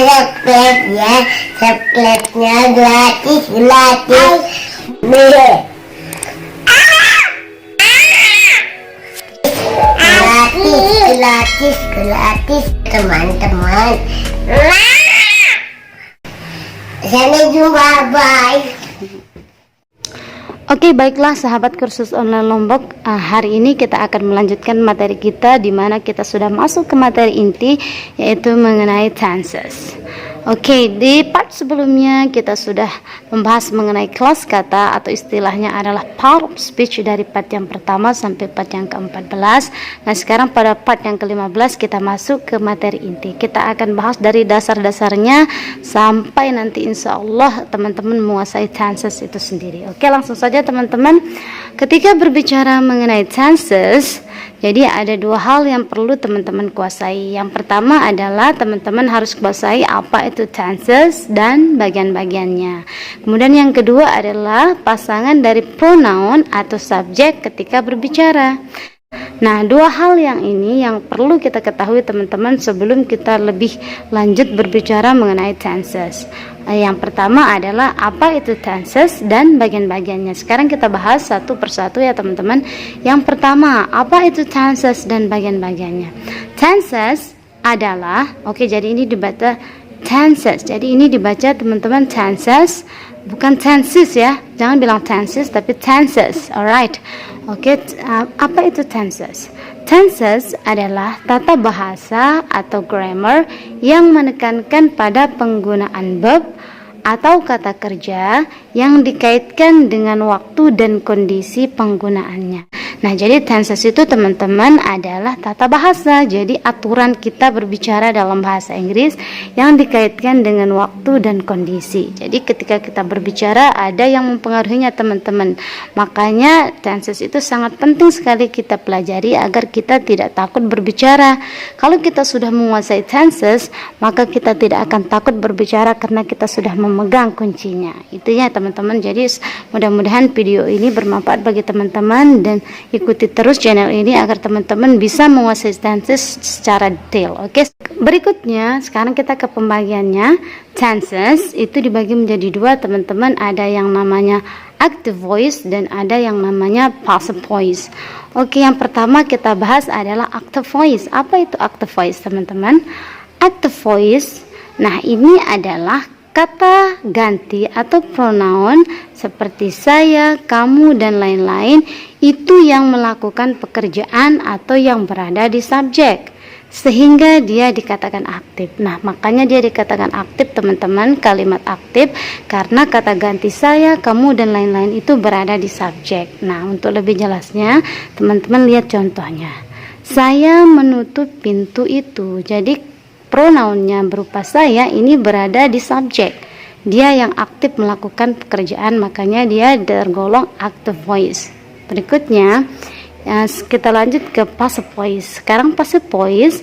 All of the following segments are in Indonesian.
subscribe-nya. Subscribe-nya gratis. Gratis, teman-teman. Sampai jumpa, bye. Oke, baiklah sahabat kursus online Lombok, hari ini kita akan melanjutkan materi kita di mana kita sudah masuk ke materi inti, yaitu mengenai tenses. Oke, di part sebelumnya kita sudah membahas mengenai kelas kata atau istilahnya adalah part of speech dari part yang pertama sampai part yang ke-14. Nah, sekarang pada part yang ke-15 kita masuk ke materi inti. Kita akan bahas dari dasar-dasarnya sampai nanti insya Allah teman-teman menguasai tenses itu sendiri. Oke, langsung saja teman-teman. Ketika berbicara mengenai tenses, jadi ada dua hal yang perlu teman-teman kuasai. Yang pertama adalah teman-teman harus kuasai apa itu tenses dan bagian-bagiannya. Kemudian yang kedua adalah pasangan dari pronoun atau subjek ketika berbicara. Nah, dua hal yang ini yang perlu kita ketahui teman-teman sebelum kita lebih lanjut berbicara mengenai tenses. Yang pertama adalah apa itu tenses dan bagian-bagiannya. Sekarang kita bahas satu persatu ya teman-teman. Yang pertama, apa itu tenses dan bagian-bagiannya. Tenses adalah, oke, jadi ini dibaca tenses. Jadi ini dibaca teman-teman tenses, bukan tenses ya. Jangan bilang tenses tapi tenses. Alright. Oke, apa itu tenses? Tenses adalah tata bahasa atau grammar yang menekankan pada penggunaan verb atau kata kerja yang dikaitkan dengan waktu dan kondisi penggunaannya. Nah, jadi tenses itu teman-teman adalah tata bahasa. Jadi aturan kita berbicara dalam bahasa Inggris yang dikaitkan dengan waktu dan kondisi. Jadi ketika kita berbicara ada yang mempengaruhinya teman-teman. Makanya tenses itu sangat penting sekali kita pelajari agar kita tidak takut berbicara. Kalau kita sudah menguasai tenses, maka kita tidak akan takut berbicara karena kita sudah memegang kuncinya. Itu ya teman-teman. Jadi mudah-mudahan video ini bermanfaat bagi teman-teman dan ikuti terus channel ini agar teman-teman bisa menguasai tenses secara detail. Oke, berikutnya sekarang kita ke pembagiannya. Tenses itu dibagi menjadi dua teman-teman. Ada yang namanya active voice dan ada yang namanya passive voice. Oke, yang pertama kita bahas adalah active voice. Apa itu active voice teman-teman? Active voice, nah ini adalah kata ganti atau pronoun seperti saya, kamu, dan lain-lain itu yang melakukan pekerjaan atau yang berada di subjek sehingga dia dikatakan aktif. Nah, makanya dia dikatakan aktif teman-teman, kalimat aktif, karena kata ganti saya, kamu, dan lain-lain itu berada di subjek. Nah, untuk lebih jelasnya teman-teman lihat contohnya. Saya menutup pintu itu. Jadi pronounnya berupa saya ini berada di subjek. Dia yang aktif melakukan pekerjaan, makanya dia tergolong active voice. Berikutnya kita lanjut ke passive voice. Sekarang passive voice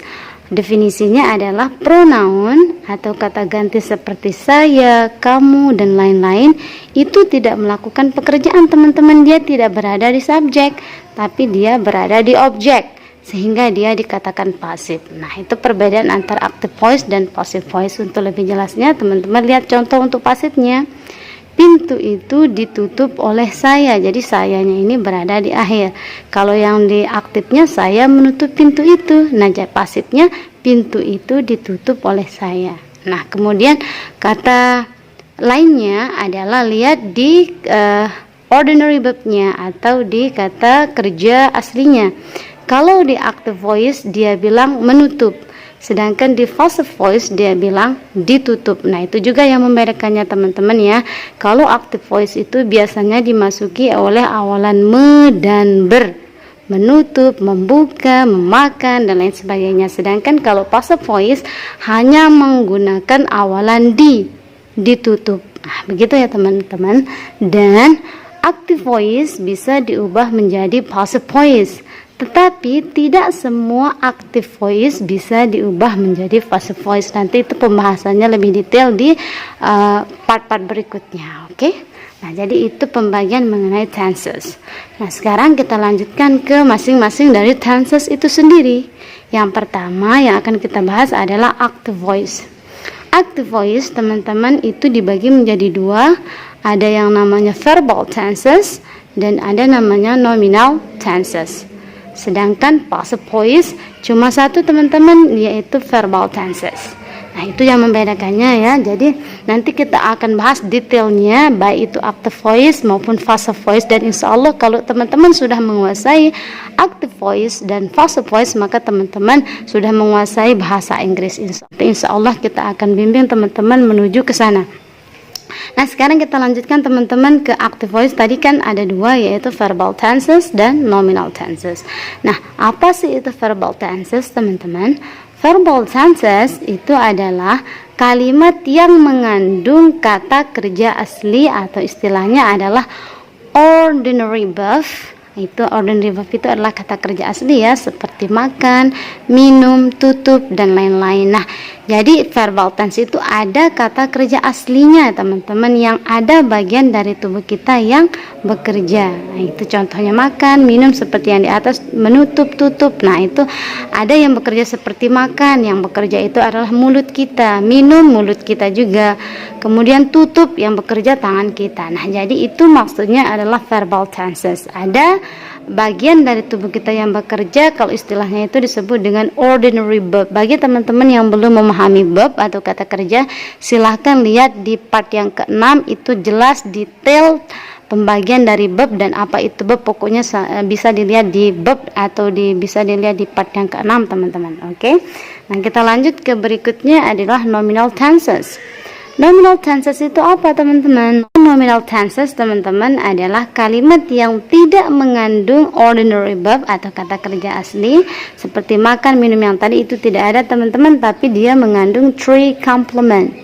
definisinya adalah pronoun atau kata ganti seperti saya, kamu, dan lain-lain itu tidak melakukan pekerjaan teman-teman. Dia tidak berada di subjek, tapi dia berada di objek, sehingga dia dikatakan pasif. Nah, itu perbedaan antara active voice dan passive voice. Untuk lebih jelasnya teman-teman lihat contoh untuk pasifnya. Pintu itu ditutup oleh saya. Jadi sayanya ini berada di akhir. Kalau yang di aktifnya saya menutup pintu itu. Nah, pasifnya pintu itu ditutup oleh saya. Nah, kemudian kata lainnya adalah lihat di ordinary verbnya atau di kata kerja aslinya. Kalau di active voice dia bilang menutup, sedangkan di passive voice dia bilang ditutup. Nah, itu juga yang membedakannya teman-teman ya. Kalau active voice itu biasanya dimasuki oleh awalan me dan ber, menutup, membuka, memakan, dan lain sebagainya. Sedangkan kalau passive voice hanya menggunakan awalan di, ditutup. Nah, begitu ya teman-teman. Dan active voice bisa diubah menjadi passive voice. Tetapi tidak semua active voice bisa diubah menjadi passive voice. Nanti itu pembahasannya lebih detail di part-part berikutnya. Oke? Nah, jadi itu pembagian mengenai tenses. Nah, sekarang kita lanjutkan ke masing-masing dari tenses itu sendiri. Yang pertama yang akan kita bahas adalah active voice. Active voice teman-teman itu dibagi menjadi dua, ada yang namanya verbal tenses dan ada namanya nominal tenses. Sedangkan passive voice cuma satu teman-teman, yaitu verbal tenses. Nah, itu yang membedakannya ya. Jadi nanti kita akan bahas detailnya baik itu active voice maupun passive voice, dan insya Allah kalau teman-teman sudah menguasai active voice dan passive voice maka teman-teman sudah menguasai bahasa Inggris. Insya Allah kita akan bimbing teman-teman menuju ke sana. Nah, sekarang kita lanjutkan teman-teman ke active voice. Tadi kan ada dua, yaitu verbal tenses dan nominal tenses. Nah, apa sih itu verbal tenses teman-teman? Verbal tenses itu adalah kalimat yang mengandung kata kerja asli atau istilahnya adalah ordinary verb. Itu ordinary verb itu adalah kata kerja asli ya, seperti makan, minum, tutup dan lain-lain. Nah, jadi verbal tense itu ada kata kerja aslinya teman-teman, yang ada bagian dari tubuh kita yang bekerja. Nah, itu contohnya makan, minum seperti yang di atas, menutup, tutup. Nah, itu ada yang bekerja seperti makan, yang bekerja itu adalah mulut kita, minum mulut kita juga. Kemudian tutup, yang bekerja tangan kita. Nah, jadi itu maksudnya adalah verbal tenses. Ada bagian dari tubuh kita yang bekerja, kalau istilahnya itu disebut dengan ordinary verb. Bagi teman-teman yang belum memahami verb atau kata kerja, silahkan lihat di part yang ke-6, itu jelas detail pembagian dari verb dan apa itu verb. Pokoknya bisa dilihat di verb atau bisa dilihat di part yang ke-6 teman-teman. Oke. Nah, kita lanjut ke berikutnya adalah nominal tenses. Nominal tenses itu apa teman-teman? Nominal tenses teman-teman adalah kalimat yang tidak mengandung ordinary verb atau kata kerja asli, seperti makan, minum yang tadi itu tidak ada teman-teman, tapi dia mengandung three complement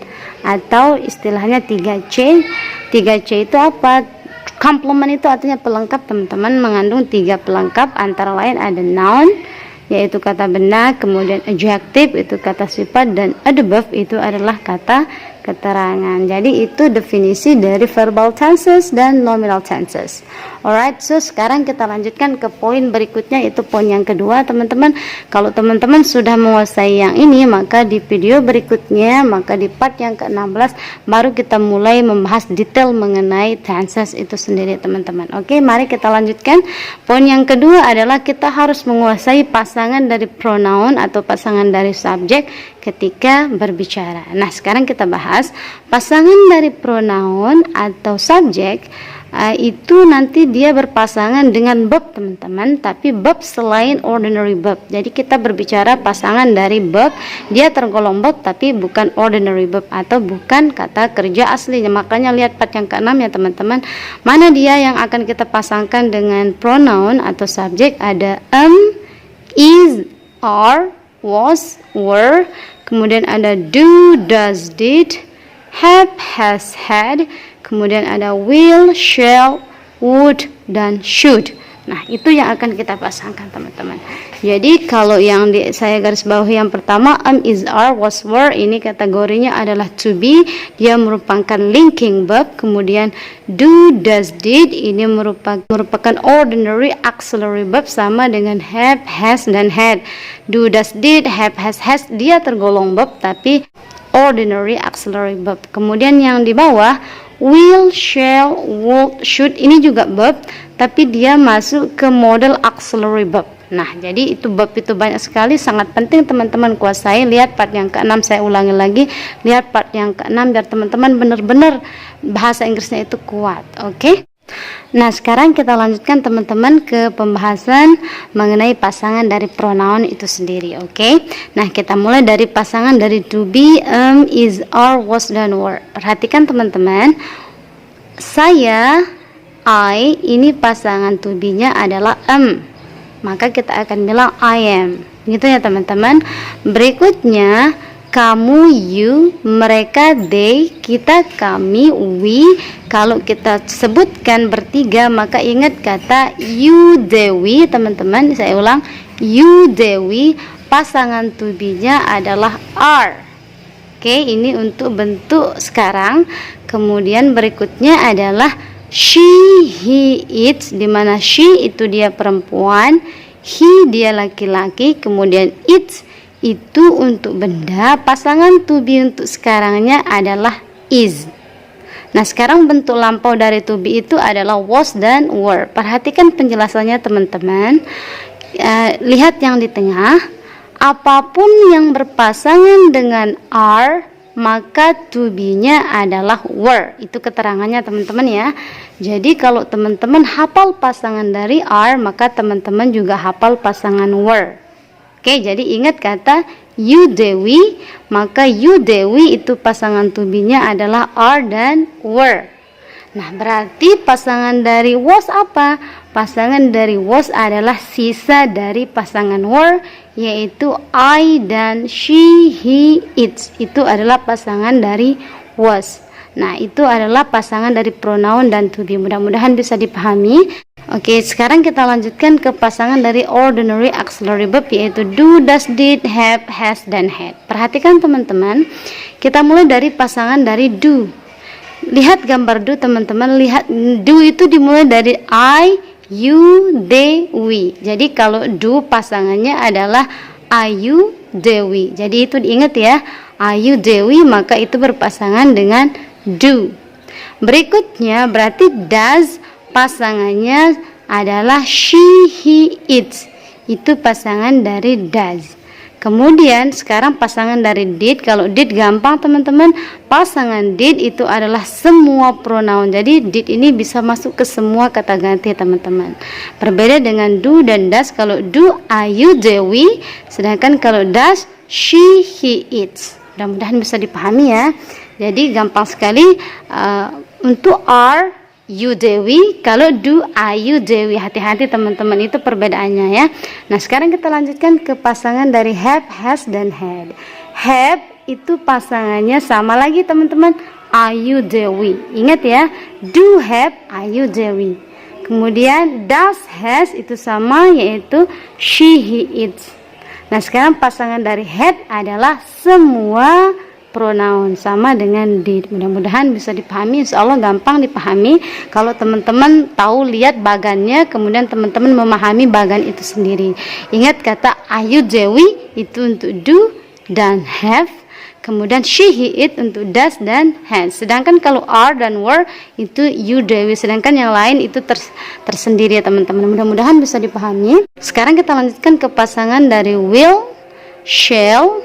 atau istilahnya 3C. 3C itu apa? Complement itu artinya pelengkap teman-teman, mengandung 3 pelengkap, antara lain ada noun yaitu kata benda, kemudian adjective itu kata sifat, dan adverb itu adalah kata keterangan. Jadi itu definisi dari verbal tenses dan nominal tenses. Alright, so sekarang kita lanjutkan ke poin berikutnya, itu poin yang kedua teman-teman. Kalau teman-teman sudah menguasai yang ini, maka di video berikutnya, maka di part yang ke-16 baru kita mulai membahas detail mengenai tenses itu sendiri teman-teman. Oke, mari kita lanjutkan. Poin yang kedua adalah kita harus menguasai pasangan dari pronoun atau pasangan dari subjek ketika berbicara. Nah, sekarang kita bahas pasangan dari pronoun atau subjek. Itu nanti dia berpasangan dengan verb teman-teman, tapi verb selain ordinary verb. Jadi kita berbicara pasangan dari verb, dia tergolong verb tapi bukan ordinary verb atau bukan kata kerja aslinya. Makanya lihat part yang ke-6 ya teman-teman, mana dia yang akan kita pasangkan dengan pronoun atau subjek. Ada is, are, was, were, kemudian ada do, does, did, have, has, had, kemudian ada will, shall, would, dan should. Nah, itu yang akan kita pasangkan teman-teman. Jadi kalau yang saya garis bawahi yang pertama, is, are, was, were, ini kategorinya adalah to be, dia merupakan linking verb. Kemudian do, does, did, ini merupakan ordinary auxiliary verb, sama dengan have, has, dan had. Do, does, did, have, has, dia tergolong verb tapi ordinary auxiliary verb. Kemudian yang di bawah, will, shall, would, should, ini juga verb tapi dia masuk ke model auxiliary verb. Nah, jadi itu verb itu banyak sekali, sangat penting teman-teman kuasai. Lihat part yang ke-6, saya ulangi lagi, lihat part yang ke-6 biar teman-teman benar-benar bahasa Inggrisnya itu kuat. Oke? Nah, sekarang kita lanjutkan teman-teman ke pembahasan mengenai pasangan dari pronoun itu sendiri. Oke? Nah, kita mulai dari pasangan dari to be, is, are, was, dan were. Perhatikan teman-teman, saya, I, ini pasangan to be-nya adalah maka kita akan bilang I am, gitu ya teman-teman. Berikutnya kamu, you, mereka, they, kita, kami, we. Kalau kita sebutkan bertiga maka ingat kata you, they, we teman-teman. Saya ulang, you, they, we, pasangan to be-nya adalah are. Oke, ini untuk bentuk sekarang. Kemudian berikutnya adalah she, he, it, dimana she itu dia perempuan, he dia laki-laki, kemudian it itu untuk benda, pasangan to be untuk sekarangnya adalah is. Nah, sekarang bentuk lampau dari to be itu adalah was dan were. Perhatikan penjelasannya teman-teman. Lihat yang di tengah. Apapun yang berpasangan dengan are, maka to be-nya adalah were. Itu keterangannya teman-teman ya. Jadi kalau teman-teman hafal pasangan dari are, maka teman-teman juga hafal pasangan were. Oke, jadi ingat kata you Dewi, maka you Dewi itu pasangan to be-nya adalah are dan were. Nah, berarti pasangan dari was apa? Pasangan dari was adalah sisa dari pasangan were, yaitu I dan she, he, it. Itu adalah pasangan dari was. Nah, itu adalah pasangan dari pronoun dan to be. Mudah-mudahan bisa dipahami. Oke, sekarang kita lanjutkan ke pasangan dari ordinary auxiliary verb, yaitu do, does, did, have, has, dan had. Perhatikan teman-teman, kita mulai dari pasangan dari do. Lihat gambar do teman-teman, lihat do itu dimulai dari I, you, they, we. Jadi kalau do pasangannya adalah I, you, they, we. Jadi itu diingat ya, I, you, they, we, maka itu berpasangan dengan do. Berikutnya berarti does, pasangannya adalah she, he, it. Itu pasangan dari does. Kemudian sekarang pasangan dari did. Kalau did gampang teman-teman. Pasangan did itu adalah semua pronoun. Jadi did ini bisa masuk ke semua kata ganti teman-teman. Berbeda dengan do dan does. Kalau do I, you, they, we. Sedangkan kalau does she, he, it. Mudah-mudahan bisa dipahami ya. Jadi gampang sekali untuk are, you, Dewi. Kalau do, I, you, Dewi. Hati-hati teman-teman, itu perbedaannya ya. Nah, sekarang kita lanjutkan ke pasangan dari have, has, dan had. Have itu pasangannya sama lagi teman-teman, I, you, Dewi. Ingat ya, do have, I, you, Dewi. Kemudian does, has itu sama, yaitu she, he, it. Nah, sekarang pasangan dari had adalah semua pronoun sama dengan did. Mudah-mudahan bisa dipahami, insya Allah gampang dipahami kalau teman-teman tahu lihat bagannya, kemudian teman-teman memahami bagan itu sendiri. Ingat kata I, you, Dewi itu untuk do dan have, kemudian she, he, it untuk does dan has. Sedangkan kalau are dan were itu you, Dewi, sedangkan yang lain itu tersendiri ya teman-teman. Mudah-mudahan bisa dipahami. Sekarang kita lanjutkan ke pasangan dari will, shall,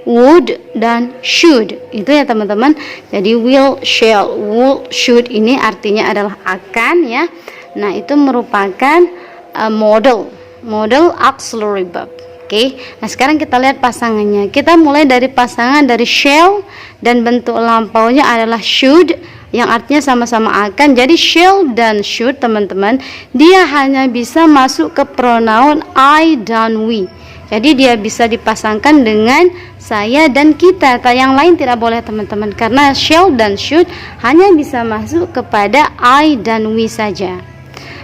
would, dan should. Itu ya teman-teman. Jadi will, shall, would, should ini artinya adalah akan ya. Nah, itu merupakan model auxiliary verb. Oke. Nah, sekarang kita lihat pasangannya. Kita mulai dari pasangan dari shall dan bentuk lampaunya adalah should, yang artinya sama-sama akan. Jadi shall dan should teman-teman, dia hanya bisa masuk ke pronoun I dan we. Jadi dia bisa dipasangkan dengan saya dan kita. Yang lain tidak boleh teman-teman, karena shall dan should hanya bisa masuk kepada I dan we saja.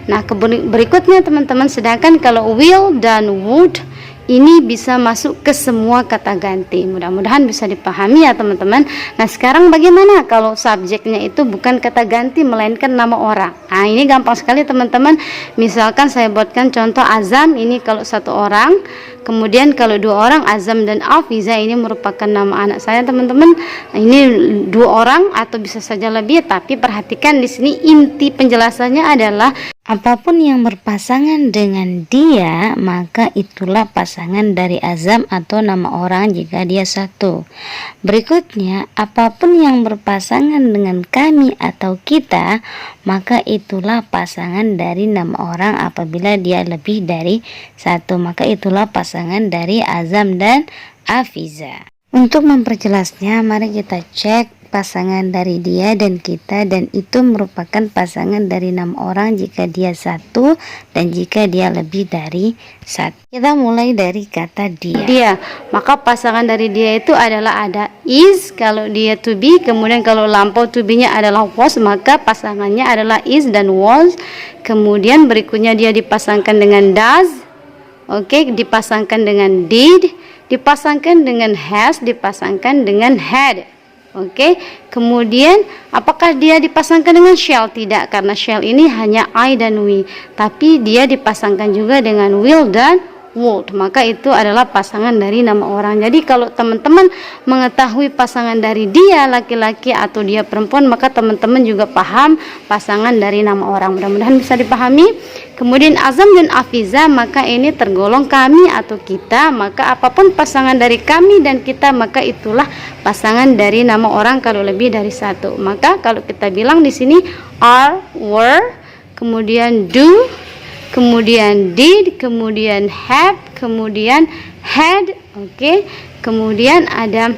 Nah, berikutnya teman-teman, sedangkan kalau will dan would ini bisa masuk ke semua kata ganti. Mudah-mudahan bisa dipahami ya teman-teman. Nah, sekarang bagaimana kalau subjeknya itu bukan kata ganti melainkan nama orang? Nah, ini gampang sekali teman-teman. Misalkan saya buatkan contoh Azam, ini kalau satu orang. Kemudian kalau dua orang, Azam dan Afiza, ini merupakan nama anak saya teman-teman. Nah, ini dua orang atau bisa saja lebih, tapi perhatikan di sini inti penjelasannya adalah apapun yang berpasangan dengan dia, maka itulah pasangan dari Azam atau nama orang jika dia satu. Berikutnya, apapun yang berpasangan dengan kami atau kita, maka itulah pasangan dari nama orang apabila dia lebih dari satu. Maka itulah pasangan dari Azam dan Afiza. Untuk memperjelasnya, mari kita cek pasangan dari dia dan kita, dan itu merupakan pasangan dari 6 orang jika dia satu dan jika dia lebih dari satu. Kita mulai dari kata dia. Maka pasangan dari dia itu adalah ada is kalau dia to be, kemudian kalau lampau to be nya adalah was, maka pasangannya adalah is dan was. Kemudian berikutnya dia dipasangkan dengan does, dipasangkan dengan did, dipasangkan dengan has, dipasangkan dengan had. Kemudian apakah dia dipasangkan dengan shall? Tidak, karena shall ini hanya I dan we, tapi dia dipasangkan juga dengan will dan would, maka itu adalah pasangan dari nama orang. Jadi kalau teman-teman mengetahui pasangan dari dia laki-laki atau dia perempuan, maka teman-teman juga paham pasangan dari nama orang. Mudah-mudahan bisa dipahami. Kemudian Azam dan Afiza, maka ini tergolong kami atau kita, maka apapun pasangan dari kami dan kita, maka itulah pasangan dari nama orang kalau lebih dari satu. Maka kalau kita bilang di sini are, were, kemudian do, kemudian did, kemudian have, kemudian had, oke. Kemudian ada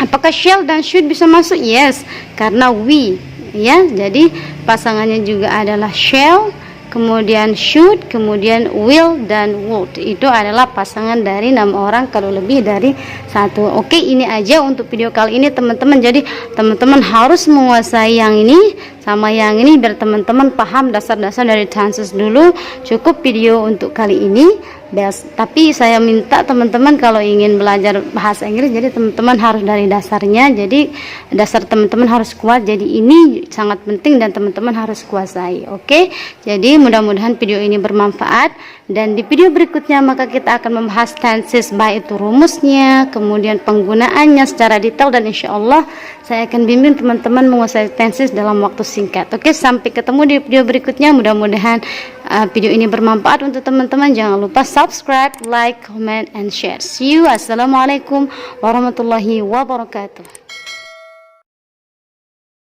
apakah shall dan should bisa masuk? Yes, karena we, ya. Jadi pasangannya juga adalah shall, kemudian should, kemudian will dan would. Itu adalah pasangan dari nama orang kalau lebih dari satu. Oke, ini aja untuk video kali ini teman-teman. Jadi teman-teman harus menguasai yang ini sama yang ini biar teman-teman paham dasar-dasar dari tenses dulu. Cukup video untuk kali ini. Tapi saya minta teman-teman kalau ingin belajar bahasa Inggris, jadi teman-teman harus dari dasarnya. Jadi dasar teman-teman harus kuat. Jadi ini sangat penting dan teman-teman harus kuasai. Oke, jadi mudah-mudahan video ini bermanfaat. Dan di video berikutnya maka kita akan membahas tenses, baik itu rumusnya, kemudian penggunaannya secara detail, dan insya Allah saya akan bimbing teman-teman menguasai tenses dalam waktu singkat. Oke, sampai ketemu di video berikutnya. Mudah-mudahan video ini bermanfaat untuk teman-teman. Jangan lupa subscribe, like, comment, and share. See you. Assalamualaikum warahmatullahi wabarakatuh.